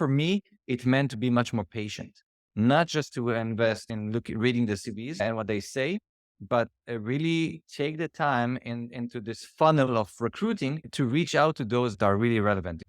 for me, it meant to be much more patient, not just to invest in reading the CVs and what they say, but really take the time into this funnel of recruiting to reach out to those that are really relevant.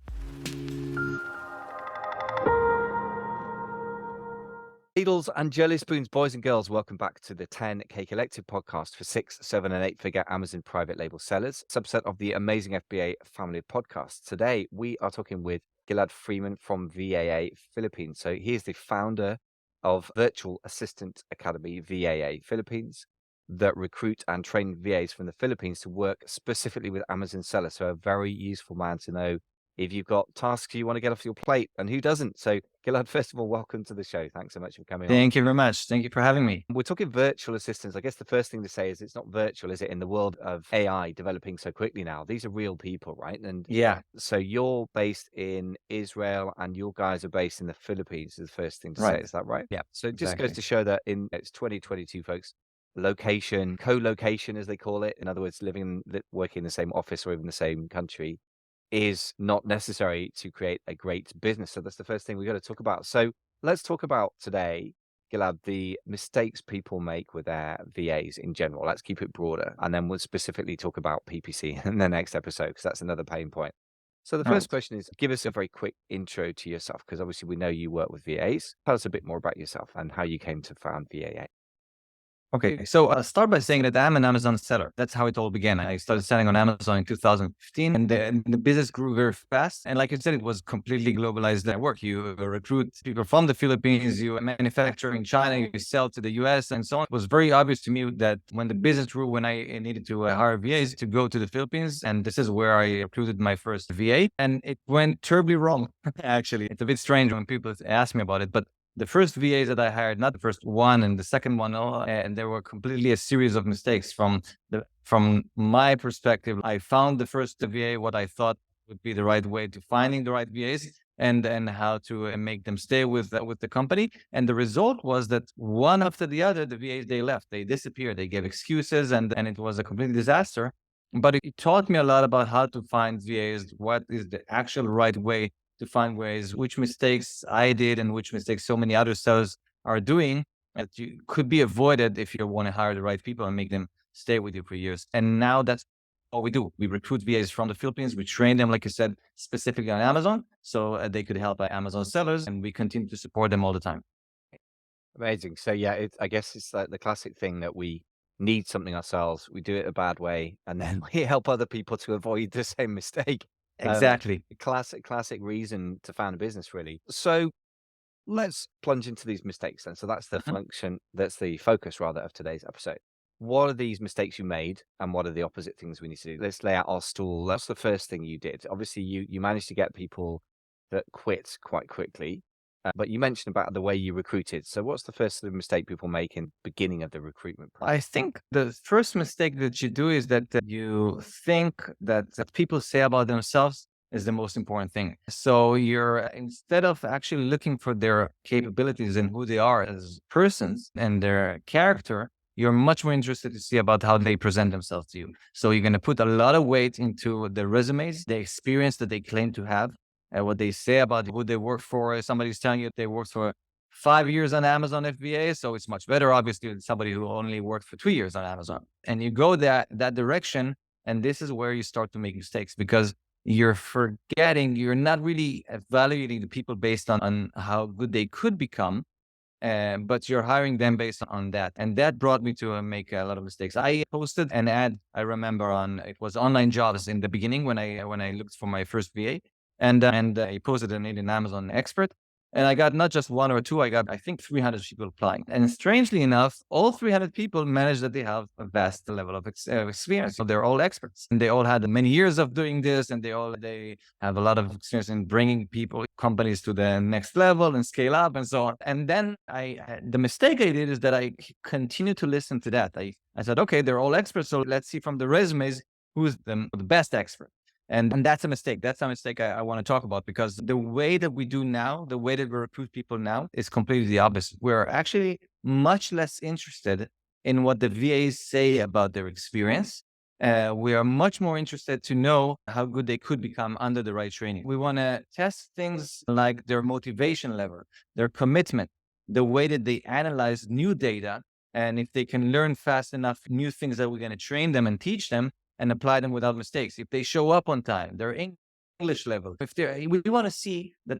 Needles and jelly spoons, boys and girls, welcome back to the 10K Collective podcast for 6, 7, and 8-figure Amazon private label sellers, subset of the amazing FBA family of podcasts. Today, we are talking with Gilad Freeman from VAA Philippines. So he is the founder of Virtual Assistant Academy, VAA Philippines, that recruit and train VAs from the Philippines to work specifically with Amazon sellers. So a very useful man to know if you've got tasks you want to get off your plate, and who doesn't? So Gilad, first of all, welcome to the show. Thanks so much for coming on. Thank you very much. Thank you for having me. We're talking virtual assistants. I guess the first thing to say is it's not virtual, is it? In the world of AI developing so quickly now, these are real people, right? And Yeah, so you're based in Israel and your guys are based in the Philippines is the first thing to say. right. Is that right? Yeah, So it just goes exactly. to show that it's 2022, folks. Location, co-location, as they call it. In other words, working in the same office or even the same country is not necessary to create a great business. So that's the first thing we've got to talk about. So let's talk about today, Gilad, the mistakes people make with their VAs in general. Let's keep it broader. And then we'll specifically talk about PPC in the next episode, because that's another pain point. So the All first right. question is, give us a very quick intro to yourself, because obviously we know you work with VAs. Tell us a bit more about yourself and how you came to found VAA. Okay, so I'll start by saying that I'm an Amazon seller. That's how it all began. I started selling on Amazon in 2015, and the business grew very fast. And like I said, it was completely globalized network. You recruit people from the Philippines, you manufacture in China, you sell to the US, and so on. It was very obvious to me that when the business grew, when I needed to hire VAs to go to the Philippines, and this is where I recruited my first VA, and it went terribly wrong. Actually, it's a bit strange when people ask me about it, but the first VAs that I hired, not the first one and the second one, and there were completely a series of mistakes from my perspective. I found the first VA what I thought would be the right way to finding the right VAs and how to make them stay with the company. And the result was that one after the other, the VAs they left, they disappeared, they gave excuses, and it was a complete disaster. But it taught me a lot about how to find VAs, what is the actual right way to find ways, which mistakes I did and which mistakes so many other sellers are doing that you could be avoided if you want to hire the right people and make them stay with you for years. And now that's all we do. We recruit VAs from the Philippines. We train them, like you said, specifically on Amazon, so they could help Amazon sellers, and we continue to support them all the time. Amazing. So yeah, I guess it's like the classic thing that we need something ourselves, we do it a bad way, and then we help other people to avoid the same mistake. Exactly. Classic reason to found a business, really. So let's plunge into these mistakes then. So that's the focus rather of today's episode. What are these mistakes you made, and what are the opposite things we need to do? Let's lay out our stool. That's the first thing you did. Obviously, you managed to get people that quit quite quickly. But you mentioned about the way you recruited. So what's the first sort of mistake people make in beginning of the recruitment process? I think the first mistake that you do is that you think that people say about themselves is the most important thing. So you're instead of actually looking for their capabilities and who they are as persons and their character, you're much more interested to see about how they present themselves to you. So you're going to put a lot of weight into the resumes, the experience that they claim to have, and what they say about who they work for. Somebody's telling you they worked for 5 years on Amazon FBA, so it's much better, obviously, than somebody who only worked for 2 years on Amazon. And you go that direction, and this is where you start to make mistakes because you're not really evaluating the people based on how good they could become, but you're hiring them based on that. And that brought me to make a lot of mistakes. I posted an ad, I remember, it was online jobs in the beginning when I looked for my first VA, and I posted an in Amazon expert. And I got not just one or two, I got, I think, 300 people applying. And strangely enough, all 300 people managed that they have a vast level of experience. So they're all experts and they all had many years of doing this, and they have a lot of experience in bringing companies to the next level and scale up and so on. And then the mistake I did is that I continued to listen to that. I said, okay, they're all experts. So let's see from the resumes, who's the best expert. And that's a mistake. That's a mistake I want to talk about, because the way that we do now, the way that we recruit people now is completely the opposite. We're actually much less interested in what the VAs say about their experience. We are much more interested to know how good they could become under the right training. We want to test things like their motivation level, their commitment, the way that they analyze new data, and if they can learn fast enough new things that we're going to train them and teach them and apply them without mistakes. If they show up on time, their English level, if they we want to see that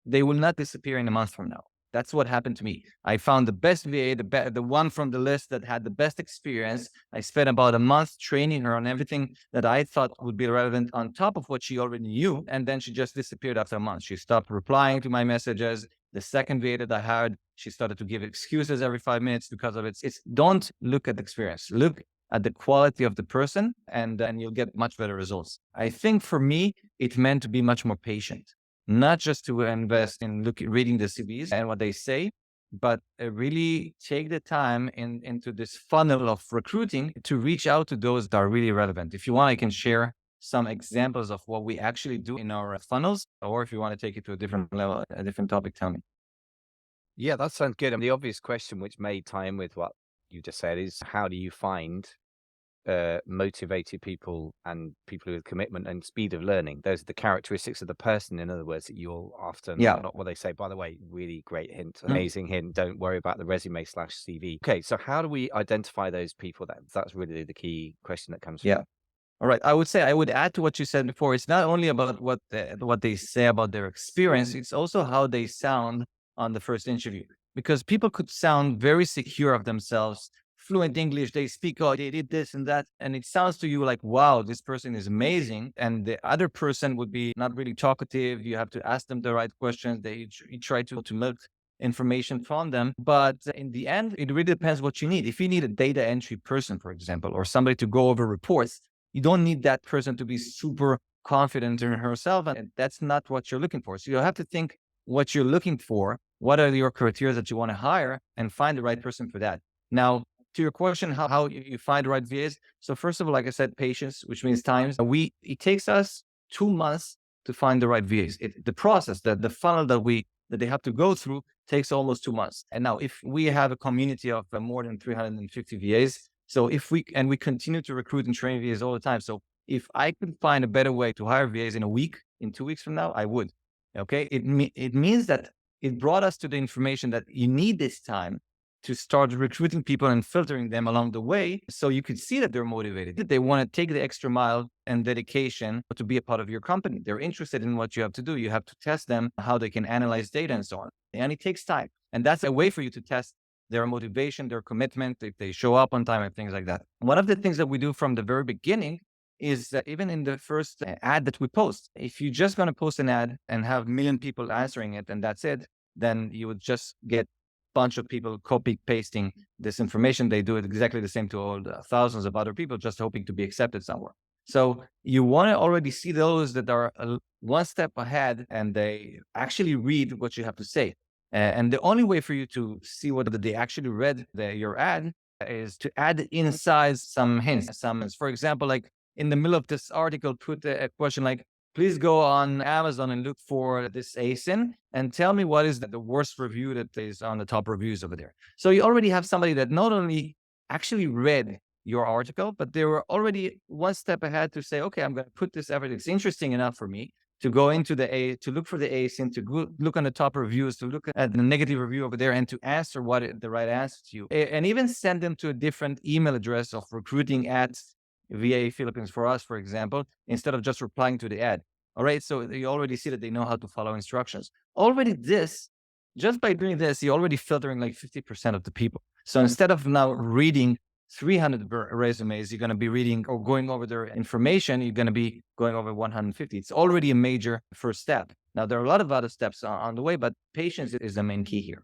they will not disappear in a month from now. That's what happened to me. I found the best VA, the one from the list that had the best experience. I spent about a month training her on everything that I thought would be relevant on top of what she already knew. And then she just disappeared after a month. She stopped replying to my messages. The second VA that I hired, she started to give excuses every 5 minutes because of it. It's don't look at the experience. Look at the quality of the person, and then you'll get much better results. I think for me, it meant to be much more patient, not just to invest in reading the CVs and what they say, but really take the time into this funnel of recruiting to reach out to those that are really relevant. If you want, I can share some examples of what we actually do in our funnels, or if you want to take it to a different level, a different topic, tell me. Yeah, that sounds good. And the obvious question, which may tie in with what you just said, is how do you find motivated people and people with commitment and speed of learning? Those are the characteristics of the person, in other words, that you'll often, Yeah. not what they say, by the way, really great hint, Mm. amazing hint. Don't worry about the resume / CV. Okay, so how do we identify those people then? That's really the key question that comes from. Yeah. All right. I would say I would add to what you said before. It's not only about what they say about their experience. It's also how they sound on the first interview. Because people could sound very secure of themselves, fluent English. They speak, oh, they did this and that, and it sounds to you like, wow, this person is amazing. And the other person would be not really talkative. You have to ask them the right questions. You try to milk information from them. But in the end, it really depends what you need. If you need a data entry person, for example, or somebody to go over reports, you don't need that person to be super confident in herself. And that's not what you're looking for. So you have to think what you're looking for. What are your criteria that you want to hire, and find the right person for that. Now, to your question, how you find the right VAs. So first of all, like I said, patience, which means times. It takes us 2 months to find the right VAs. The process, the funnel that they have to go through takes almost 2 months. And now if we have a community of more than 350 VAs, so we continue to recruit and train VAs all the time. So if I could find a better way to hire VAs in a week, in 2 weeks from now, I would. Okay. It means that it brought us to the information that you need this time to start recruiting people and filtering them along the way. So you could see that they're motivated, that they want to take the extra mile and dedication to be a part of your company. They're interested in what you have to do. You have to test them, how they can analyze data and so on. And it takes time. And that's a way for you to test their motivation, their commitment, if they show up on time and things like that. One of the things that we do from the very beginning is that even in the first ad that we post, if you're just going to post an ad and have a million people answering it and that's it, then you would just get bunch of people copy pasting this information. They do it exactly the same to all the thousands of other people, just hoping to be accepted somewhere. So you want to already see those that are one step ahead and they actually read what you have to say. And the only way for you to see whether they actually read your ad is to add inside some hints. For example, like in the middle of this article, put a question like, please go on Amazon and look for this ASIN and tell me what is the worst review that is on the top reviews over there. So you already have somebody that not only actually read your article, but they were already one step ahead to say, okay, I'm going to put this effort. It's interesting enough for me to go into to look for the ASIN, to look on the top reviews, to look at the negative review over there and to answer what the right answer to you. And even send them to a different email address of recruiting at VA Philippines for us, for example, instead of just replying to the ad. All right. So you already see that they know how to follow instructions. Just by doing this, you're already filtering like 50% of the people. So instead of now reading 300 resumes, you're going to be reading or going over their information, you're going to be going over 150. It's already a major first step. Now, there are a lot of other steps on the way, but patience is the main key here.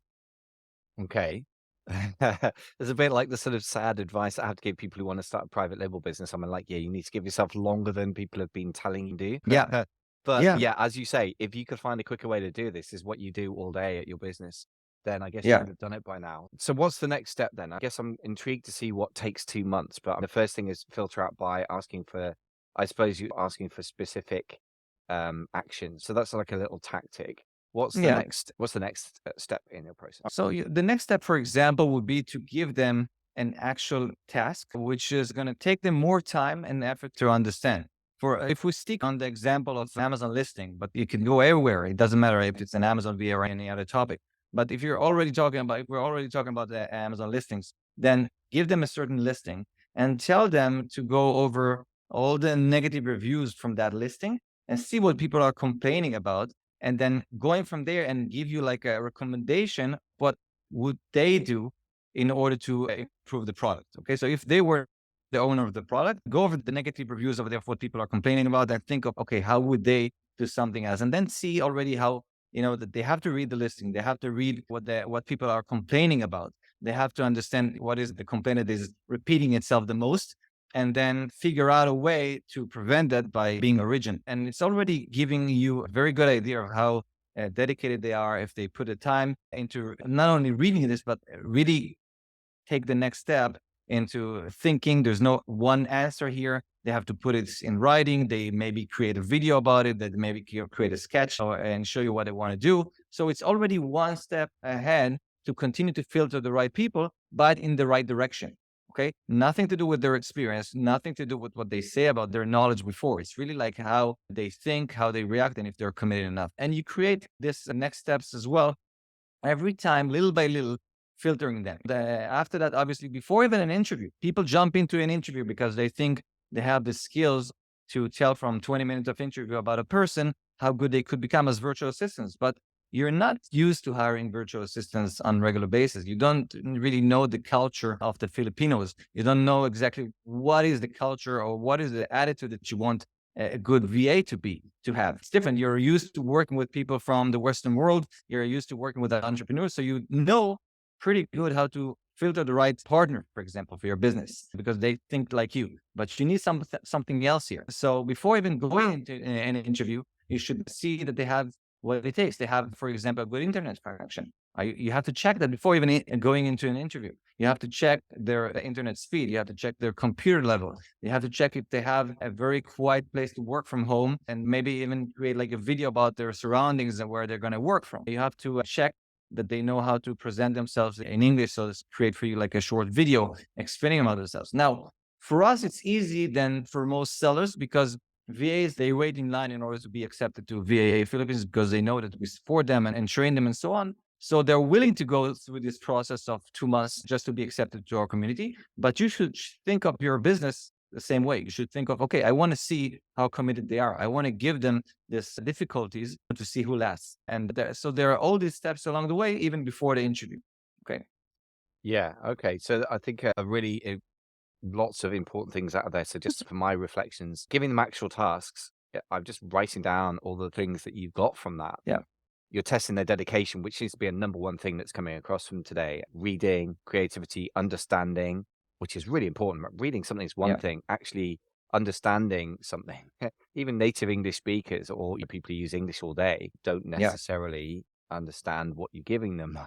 Okay. It's a bit like the sort of sad advice I have to give people who want to start a private label business. I'm like, yeah, you need to give yourself longer than people have been telling you to. Yeah. But Yeah. yeah, as you say, if you could find a quicker way to do this, is what you do all day at your business, then I guess you Yeah. would have done it by now. So what's the next step then? I guess I'm intrigued to see what takes 2 months, but the first thing is filter out by asking for, I suppose you're asking for specific actions. So that's like a little tactic. What's the Yeah. next step in your process? So the next step, for example, would be to give them an actual task, which is going to take them more time and effort to understand. For if we stick on the example of Amazon listing, but you can go everywhere. It doesn't matter if it's an Amazon VA or any other topic. But if we're already talking about the Amazon listings, then give them a certain listing and tell them to go over all the negative reviews from that listing and see what people are complaining about. And then going from there and give you like a recommendation, what would they do in order to improve the product? Okay. So if they were the owner of the product, go over the negative reviews of what people are complaining about and think of, okay, how would they do something else? And then see already how, that they have to read the listing. They have to read what people are complaining about. They have to understand what is the complaint that is repeating itself the most, and then figure out a way to prevent that by being original. And it's already giving you a very good idea of how dedicated they are if they put the time into not only reading this, but really take the next step into thinking. There's no one answer here. They have to put it in writing. They maybe create a video about it, that maybe create a sketch and show you what they want to do. So it's already one step ahead to continue to filter the right people, but in the right direction. Okay. Nothing to do with their experience, nothing to do with what they say about their knowledge before. It's really like how they think, how they react, and if they're committed enough. And you create this next steps as well every time, little by little, filtering them. After that, obviously, before even an interview, people jump into an interview because they think they have the skills to tell from 20 minutes of interview about a person how good they could become as virtual assistants. But you're not used to hiring virtual assistants on regular basis. You don't really know the culture of the Filipinos. You don't know exactly what is the culture or what is the attitude that you want a good VA to have. It's different. You're used to working with people from the Western world. You're used to working with entrepreneurs. So you know pretty good how to filter the right partner, for example, for your business, because they think like you. But you need something else here. So before even going into an interview, you should see that they have what it takes. They have, for example, a good internet connection. You have to check that before even going into an interview. You have to check their internet speed. You have to check their computer level. You have to check if they have a very quiet place to work from home, and maybe even create like a video about their surroundings and where they're going to work from. You have to check that they know how to present themselves in English. So let's create for you like a short video explaining about themselves. Now, for us, it's easy than for most sellers because VAs, they wait in line in order to be accepted to VAA Philippines because they know that we support them and train them and so on. So they're willing to go through this process of 2 months just to be accepted to our community. But you should think of your business the same way. You should think of, okay, I want to see how committed they are. I want to give them these difficulties to see who lasts. And so there are all these steps along the way, even before the interview. Okay. Yeah. Okay. So I think really lots of important things out of there. So just for my reflections, giving them actual tasks, I'm just writing down all the things that you've got from that. Yeah. You're testing their dedication, which seems to be a number one thing that's coming across from today. Reading, creativity, understanding, which is really important. Reading something is one Yeah. thing, actually understanding something. Even native English speakers or people who use English all day don't Yeah. necessarily understand what you're giving them.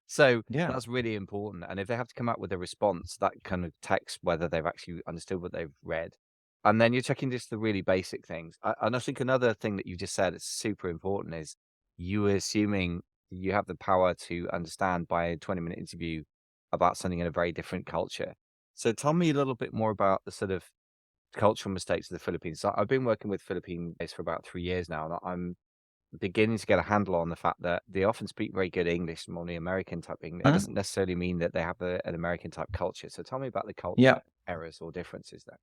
So Yeah. that's really important. And if they have to come out with a response, that kind of text whether they've actually understood what they've read. And then you're checking just the really basic things. And I think another thing that you just said is super important is you are assuming you have the power to understand by a 20-minute interview about something in a very different culture. So tell me a little bit more about the sort of cultural mistakes of the Philippines. So I've been working with Filipinos for about 3 years now, and I'm beginning to get a handle on the fact that they often speak very good English, more the American type English. That doesn't necessarily mean that they have an American type culture. So tell me about the culture Yeah. errors or differences there.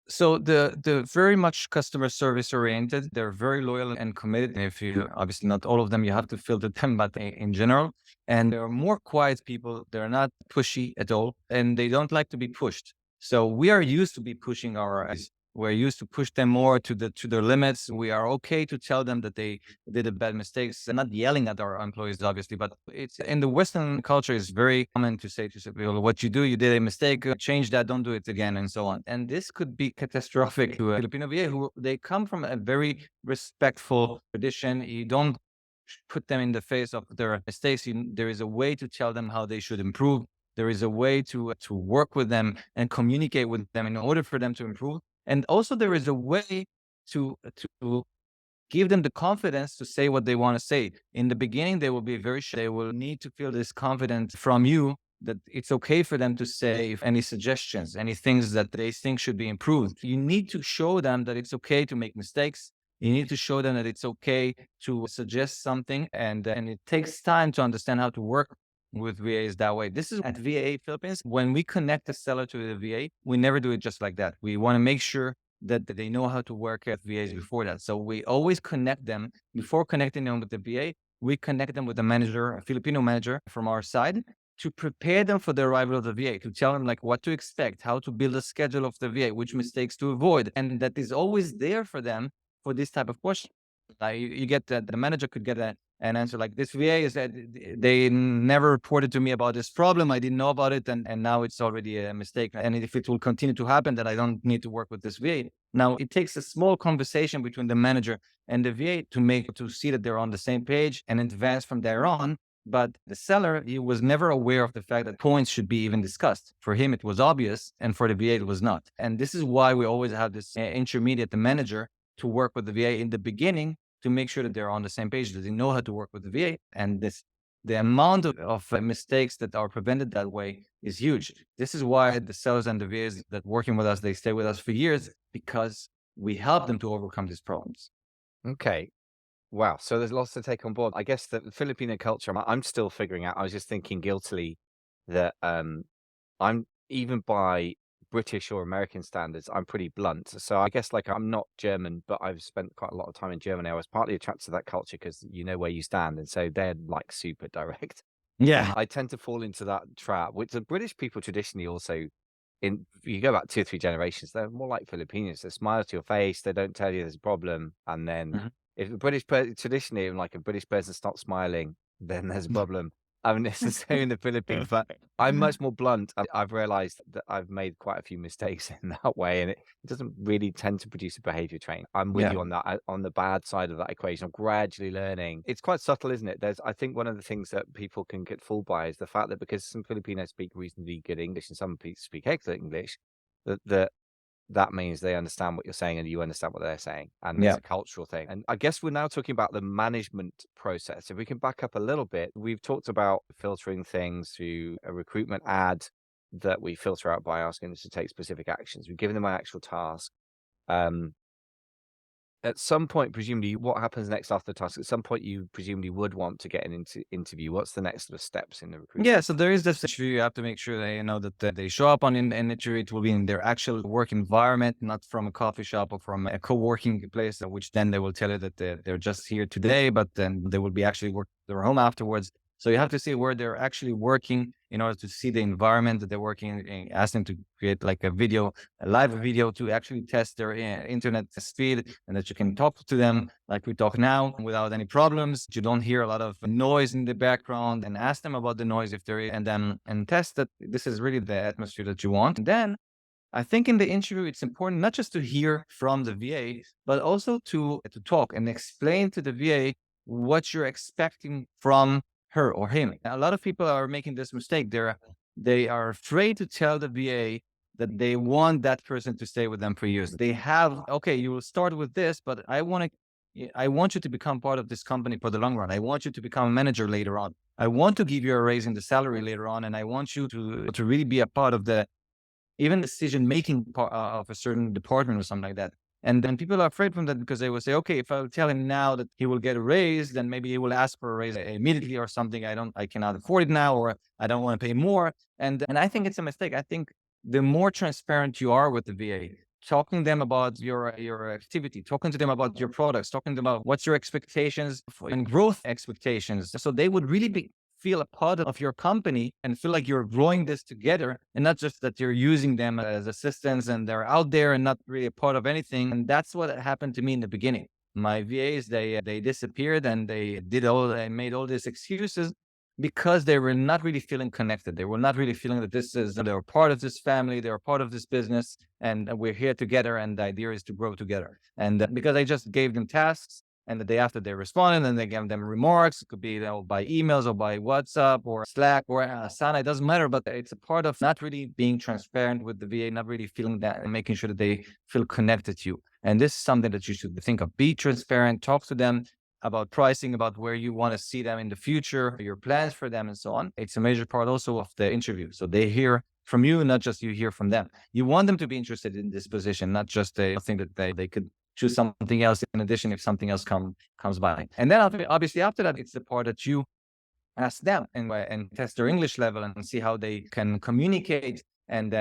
So the very much customer service oriented. They're very loyal and committed. And if you obviously not all of them, you have to filter them, but in general, and they're more quiet people. They're not pushy at all, and they don't like to be pushed. So we are used to be pushing our. We're used to push them more to their limits. We are okay to tell them that they did a bad mistakes. I'm not yelling at our employees, obviously, but it's in the Western culture. It's very common to say to people, "What you do, you did a mistake. Change that. Don't do it again," and so on. And this could be catastrophic to a Filipino VA who they come from a very respectful tradition. You don't put them in the face of their mistakes. There is a way to tell them how they should improve. There is a way to work with them and communicate with them in order for them to improve. And also there is a way to give them the confidence to say what they want to say. In the beginning, they will be very shy. They will need to feel this confidence from you that it's okay for them to say if any suggestions, any things that they think should be improved. You need to show them that it's okay to make mistakes. You need to show them that it's okay to suggest something, and it takes time to understand how to work with VAs that way. This is at VA Philippines. When we connect the seller to the VA, we never do it just like that. We want to make sure that they know how to work at VAs before that. So we always connect them before connecting them with the VA. We connect them with a manager, a Filipino manager from our side, to prepare them for the arrival of the VA, to tell them like what to expect, how to build a schedule of the VA, which mistakes to avoid, and that is always there for them for this type of question. You get that the manager could get an answer like this: VA is that they never reported to me about this problem. I didn't know about it, and now it's already a mistake. And if it will continue to happen, then I don't need to work with this VA. Now it takes a small conversation between the manager and the VA to see that they're on the same page and advance from there on. But the seller, he was never aware of the fact that points should be even discussed. For him, it was obvious, and for the VA, it was not. And this is why we always have this intermediate, the manager, to work with the VA in the beginning to make sure that they're on the same page, that they know how to work with the VA. And the amount of mistakes that are prevented that way is huge. This is why the sellers and the VAs that working with us, they stay with us for years, because we help them to overcome these problems. Okay. Wow. So there's lots to take on board. I guess the Filipino culture, I'm still figuring out. I was just thinking guiltily that I'm even by British or American standards, I'm pretty blunt. So I guess like I'm not German, but I've spent quite a lot of time in Germany. I was partly attracted to that culture because you know where you stand. And so they're like super direct. Yeah. I tend to fall into that trap, which the British people traditionally also you go back 2 or 3 generations, they're more like Filipinos. They smile to your face, they don't tell you there's a problem, and then Mhm. if a traditionally, if like a British person stops smiling, then there's a problem. I mean, it's the same in the Philippines, but I'm much more blunt. I've realized that I've made quite a few mistakes in that way, and it doesn't really tend to produce a behavior train. I'm with Yeah. you on that. On the bad side of that equation, I'm gradually learning. It's quite subtle, isn't it? I think one of the things that people can get fooled by is the fact that because some Filipinos speak reasonably good English and some people speak excellent English, that that means they understand what you're saying and you understand what they're saying. And it's Yeah. a cultural thing. And I guess we're now talking about the management process. If we can back up a little bit, we've talked about filtering things through a recruitment ad that we filter out by asking them to take specific actions. We've given them an actual task. Um, at some point, presumably, what happens next after the task? At some point, you presumably would want to get an interview. What's the next sort of steps in the recruitment? Yeah, so there is this issue. You have to make sure they know that they show up on an interview. It will be in their actual work environment, not from a coffee shop or from a co-working place, which then they will tell you that they're just here today, but then they will be actually work their home afterwards. So you have to see where they're actually working in order to see the environment that they're working in. Ask them to create like a live video to actually test their internet speed, and that you can talk to them like we talk now without any problems. You don't hear a lot of noise in the background, and ask them about the noise if there is, and test that this is really the atmosphere that you want. And then I think in the interview, it's important not just to hear from the VA, but also to talk and explain to the VA what you're expecting from her or him. A lot of people are making this mistake. They are afraid to tell the VA that they want that person to stay with them for years. They have, okay, you will start with this, but I want you to become part of this company for the long run. I want you to become a manager later on. I want to give you a raise in the salary later on, and I want you to really be a part of the even decision making part of a certain department or something like that. And then people are afraid from that because they will say, okay, if I tell him now that he will get a raise, then maybe he will ask for a raise immediately or something. I cannot afford it now, or I don't want to pay more. And I think it's a mistake. I think the more transparent you are with the VA, talking to them about your activity, talking to them about your products, talking to them about what's your expectations and growth expectations, so they would really feel a part of your company and feel like you're growing this together, and not just that you're using them as assistants and they're out there and not really a part of anything. And that's what happened to me in the beginning. My VAs, they disappeared, and they made all these excuses because they were not really feeling connected. They were not really feeling that they were part of this family, they were part of this business, and we're here together, and the idea is to grow together. And because I just gave them tasks, and the day after they responded, and they gave them remarks. It could be by emails or by WhatsApp or Slack or Asana. It doesn't matter, but it's a part of not really being transparent with the VA, not really feeling that, and making sure that they feel connected to you. And this is something that you should think of. Be transparent, talk to them, about pricing, about where you want to see them in the future, your plans for them, and so on. It's a major part also of the interview. So they hear from you, not just you hear from them. You want them to be interested in this position, not just they think that they could choose something else in addition if something else comes by. And then obviously after that, it's the part that you ask them and test their English level and see how they can communicate and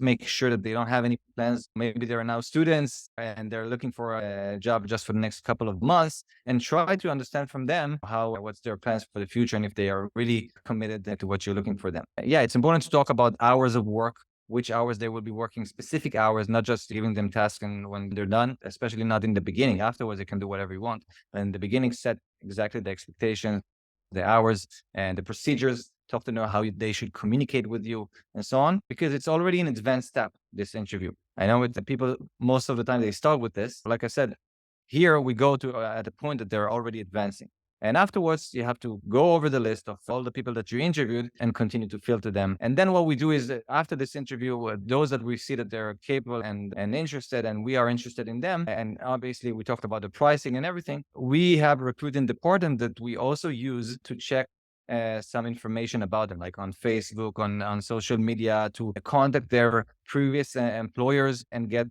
make sure that they don't have any plans. Maybe they're now students and they're looking for a job just for the next couple of months, and try to understand from them what's their plans for the future and if they are really committed to what you're looking for them. Yeah, it's important to talk about hours of work, which hours they will be working, specific hours, not just giving them tasks and when they're done, especially not in the beginning. Afterwards, they can do whatever you want. But in the beginning, set exactly the expectations, the hours and the procedures, talk to know how they should communicate with you and so on, because it's already an advanced step, this interview. I know that people, most of the time they start with this. Like I said, here we go to at a point that they're already advancing. And afterwards, you have to go over the list of all the people that you interviewed and continue to filter them. And then what we do is that after this interview, those that we see that they're capable and interested, and we are interested in them, and obviously we talked about the pricing and everything, we have a recruiting department that we also use to check some information about them, like on Facebook, on social media, to contact their previous employers and get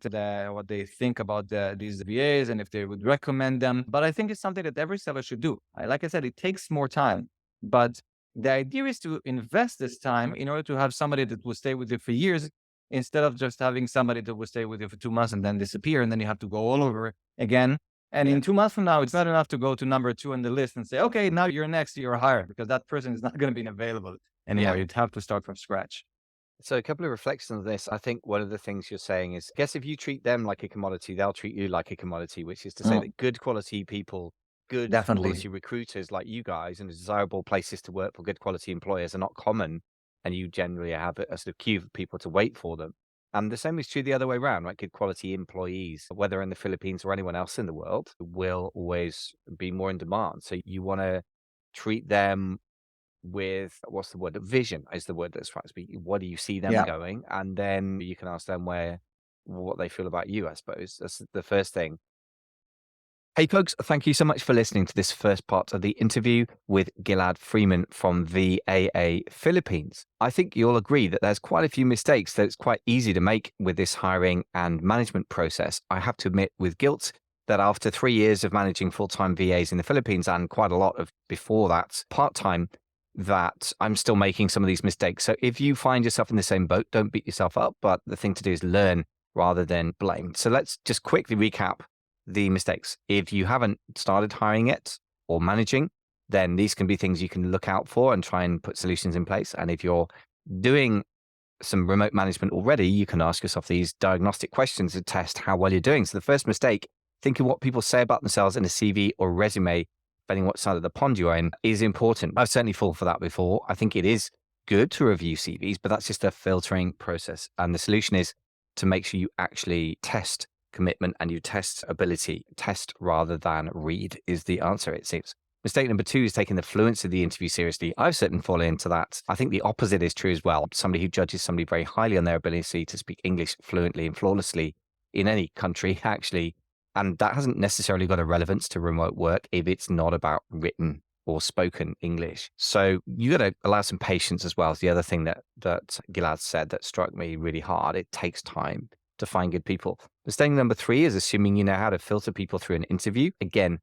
what they think about these VAs and if they would recommend them. But I think it's something that every seller should do. Like I said, it takes more time, but the idea is to invest this time in order to have somebody that will stay with you for years, instead of just having somebody that will stay with you for 2 months and then disappear, and then you have to go all over again. And in 2 months from now, it's not enough to go to number 2 on the list and say, okay, now you're next, you're hired, because that person is not going to be available anymore. Yeah. You'd have to start from scratch. So a couple of reflections on this. I think one of the things you're saying is, I guess if you treat them like a commodity, they'll treat you like a commodity, which is to say Mm, that good quality people, good definitely. quality recruiters like you guys, and desirable places to work for good quality employers are not common. And you generally have a sort of queue of people to wait for them. And the same is true the other way around, right? Good quality employees, whether in the Philippines or anyone else in the world, will always be more in demand. So you want to treat them with, what's the word? Vision is the word that strikes me. What do you see them Yeah. going? And then you can ask them what they feel about you, I suppose. That's the first thing. Hey, folks, thank you so much for listening to this first part of the interview with Gilad Freeman from VAA Philippines. I think you'll agree that there's quite a few mistakes that it's quite easy to make with this hiring and management process. I have to admit with guilt that after 3 years of managing full-time VAs in the Philippines, and quite a lot of before that part-time, that I'm still making some of these mistakes. So if you find yourself in the same boat, don't beat yourself up, but the thing to do is learn rather than blame. So let's just quickly recap the mistakes. If you haven't started hiring yet or managing, then these can be things you can look out for and try and put solutions in place. And if you're doing some remote management already, you can ask yourself these diagnostic questions to test how well you're doing. So the first mistake, thinking what people say about themselves in a CV or resume, depending what side of the pond you're in, is important. I've certainly fallen for that before. I think it is good to review CVs, but that's just a filtering process. And the solution is to make sure you actually test commitment and you test ability. Test rather than read is the answer, it seems. Mistake number 2 is taking the fluency of the interview seriously. I've certainly fallen into that. I think the opposite is true as well. Somebody who judges somebody very highly on their ability to speak English fluently and flawlessly in any country, actually, and that hasn't necessarily got a relevance to remote work if it's not about written or spoken English. So you got to allow some patience as well. Is the other thing that Gilad said that struck me really hard. It takes time to find good people. Mistake number 3 is assuming you know how to filter people through an interview. Again,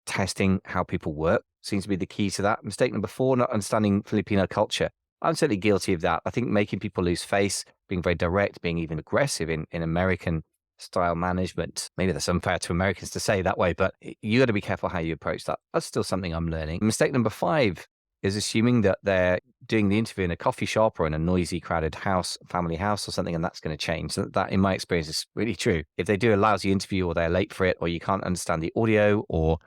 testing how people work seems to be the key to that. Mistake number 4, not understanding Filipino culture. I'm certainly guilty of that. I think making people lose face, being very direct, being even aggressive in American style management. Maybe that's unfair to Americans to say that way, but you got to be careful how you approach that. That's still something I'm learning. Mistake number 5 is assuming that they're doing the interview in a coffee shop or in a noisy, crowded house, family house or something, and that's going to change. So that, in my experience, is really true. If they do a lousy interview or they're late for it, or you can't understand the audio, or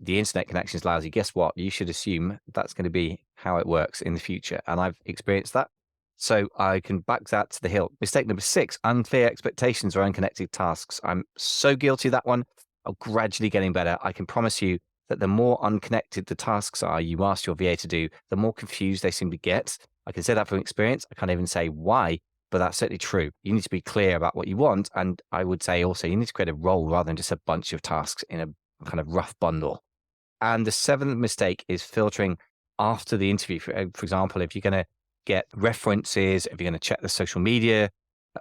the internet connection is lousy, guess what? You should assume that's going to be how it works in the future. And I've experienced that. So I can back that to the hilt. Mistake number 6, unclear expectations or unconnected tasks. I'm so guilty of that one. I'm gradually getting better. I can promise you that the more unconnected the tasks are you ask your VA to do, the more confused they seem to get. I can say that from experience. I can't even say why, but that's certainly true. You need to be clear about what you want. And I would say also you need to create a role rather than just a bunch of tasks in a kind of rough bundle. And the seventh mistake is filtering after the interview. For example, if you're going to get references, if you're going to check the social media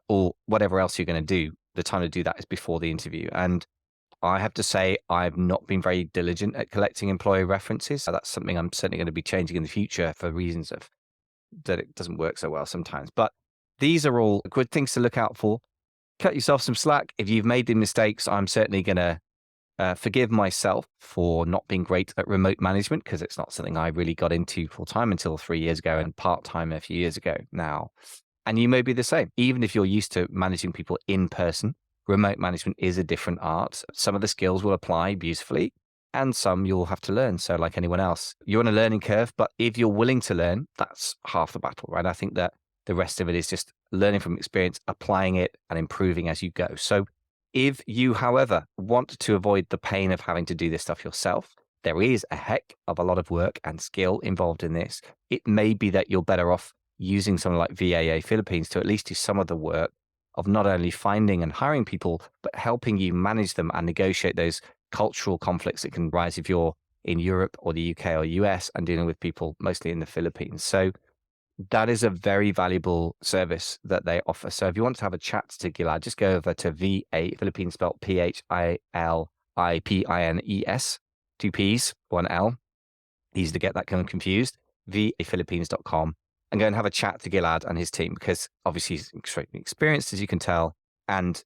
or whatever else you're going to do, the time to do that is before the interview. And I have to say, I've not been very diligent at collecting employee references. So that's something I'm certainly going to be changing in the future for reasons of that it doesn't work so well sometimes. But these are all good things to look out for. Cut yourself some slack. If you've made the mistakes, I'm certainly going to forgive myself for not being great at remote management, because it's not something I really got into full time until 3 years ago and part time a few years ago now. And you may be the same. Even if you're used to managing people in person, remote management is a different art. Some of the skills will apply beautifully and some you'll have to learn. So like anyone else, you're on a learning curve, but if you're willing to learn, that's half the battle, right? I think that the rest of it is just learning from experience, applying it and improving as you go. So if you, however, want to avoid the pain of having to do this stuff yourself, there is a heck of a lot of work and skill involved in this. It may be that you're better off using something like VAA Philippines to at least do some of the work of not only finding and hiring people, but helping you manage them and negotiate those cultural conflicts that can rise if you're in Europe or the UK or US and dealing with people mostly in the Philippines. So that is a very valuable service that they offer. So if you want to have a chat to Gilad, just go over to VA Philippines, spelled PHILIPINES, 2 P's, 1 L. Easy to get that kind of confused. vaphilippines.com, and go and have a chat to Gilad and his team, because obviously he's extremely experienced, as you can tell. And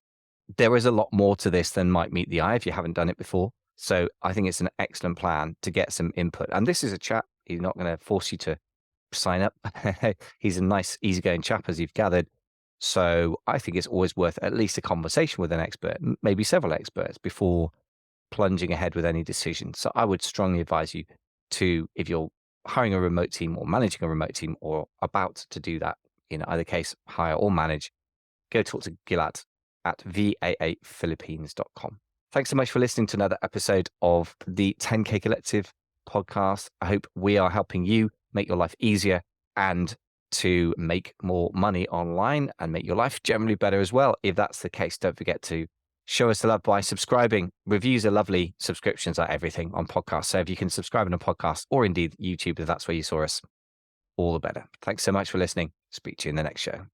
there is a lot more to this than might meet the eye if you haven't done it before. So I think it's an excellent plan to get some input. And this is a chat. He's not going to force you to sign up. He's a nice, easygoing chap, as you've gathered. So I think it's always worth at least a conversation with an expert, maybe several experts, before plunging ahead with any decisions. So I would strongly advise you to, if you're hiring a remote team or managing a remote team or about to do that, in either case, hire or manage, go talk to Gilad at vaaphilippines.com. Thanks so much for listening to another episode of the 10K Collective podcast. I hope we are helping you make your life easier and to make more money online and make your life generally better as well. If that's the case, don't forget to show us the love by subscribing. Reviews are lovely. Subscriptions are everything on podcasts. So if you can subscribe on a podcast or indeed YouTube, if that's where you saw us, all the better. Thanks so much for listening. Speak to you in the next show.